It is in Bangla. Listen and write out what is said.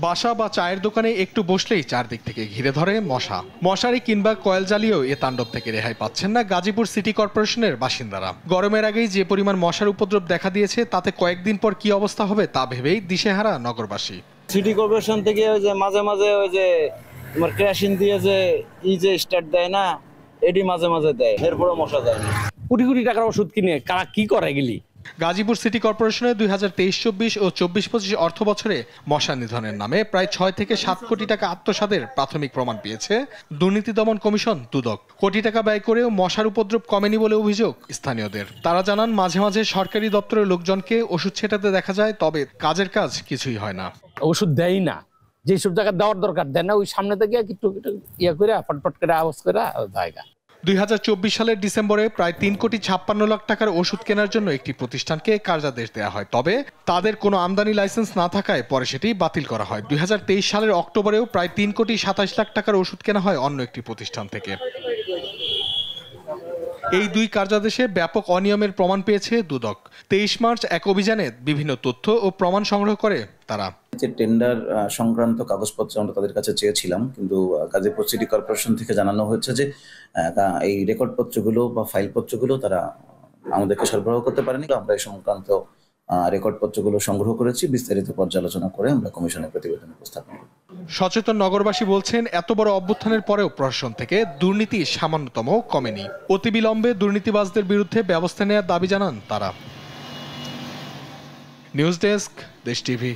বাসা বা চায়ের দোকানে একটু বসলেই চারদিক থেকে ঘিরে ধরে মশা। মশারি কিংবা কয়েল জ্বালিয়েও এ তাণ্ডব থেকে রেহাই পাচ্ছেন না গাজীপুর সিটি কর্পোরেশনের বাসিন্দারা। গরমের আগেই যে পরিমাণ মশার উপদ্রব দেখা দিয়েছে তাতে কয়েকদিন পর কি অবস্থা হবে তা ভেবেই দিশেহারা নগরবাসী। সিটি কর্পোরেশন থেকে ওই যে মাঝে মাঝে ওই যে তোমার কেরোসিন দিয়ে যে স্টার্ট দেয় না, এটি মাঝে মাঝে দেয়, এরপরে মশা যায় না। কোটি কোটি টাকার ওষুধ কিনে কারা কি করে গেলি। গাজীপুর সিটি কর্পোরেশনের 2023-24 ও 24-25 অর্থ বছরে মশা নিধনের নামে প্রায় 6 থেকে 7 কোটি টাকা আত্মসাতের প্রাথমিক প্রমাণ পেয়েছে দুর্নীতি দমন কমিশন দুদক। কোটি টাকা ব্যয় করেও মশার উপদ্রব কমেনি বলে অভিযোগ স্থানীয়দের। তারা জানান মাঝে মাঝে সরকারি দপ্তরের লোকজনকে ওষুধ ছেটাতে দেখা যায়, তবে কাজের কাজ কিছুই হয় না। ওষুধ দেয় না, যেসব জায়গায় দেওয়ার দরকার দেয় না, ওই সামনে থেকে একটু ইয়ে করে ফটফট করে আওয়াজ করে জায়গা। 2024 সালের ডিসেম্বরে প্রায় 3,56 লাখ টাকার ওষুধ কেনার জন্য একটি প্রতিষ্ঠানকে কার্যাদেশ দেওয়া হয়, তবে তাদের কোনো আমদানি লাইসেন্স না থাকায় পরে সেটি বাতিল করা হয়। 2023 সালের অক্টোবরেও প্রায় 3,27 লাখ টাকার ওষুধ কেনা হয় অন্য একটি প্রতিষ্ঠান থেকে। এই দুই কার্যাদেশে ব্যাপক অনিয়মের প্রমাণ পেয়েছে দুদক। 23 মার্চ এক অভিযানে বিভিন্ন তথ্য ও প্রমাণ সংগ্রহ করে তারা। যে টেন্ডার সংক্রান্ত কাগজপত্র আমরা তাদের কাছে চেয়েছিলাম, কিন্তু গাজীপুর সিটি কর্পোরেশন থেকে জানানো হয়েছে যে এই রেকর্ডপত্রগুলো বা ফাইলপত্রগুলো তারা আমাদেরকে সরবরাহ করতে পারেনি। আমরা এই সংক্রান্ত রেকর্ডপত্রগুলো সংগ্রহ করেছি, বিস্তারিত পর্যালোচনা করে আমরা কমিশনের প্রতিবেদন উপস্থাপন করব। সচেতন নগরবাসী বলছেন, এত বড় অভ্যুত্থানের পরেও প্রশাসন থেকে দুর্নীতি সামান্যতম কমেনি। অতিবিলম্বে দুর্নীতিবাজদের বিরুদ্ধে ব্যবস্থা নেওয়ার দাবি জানান তারা। নিউজ ডেস্ক, দেশ টিভি।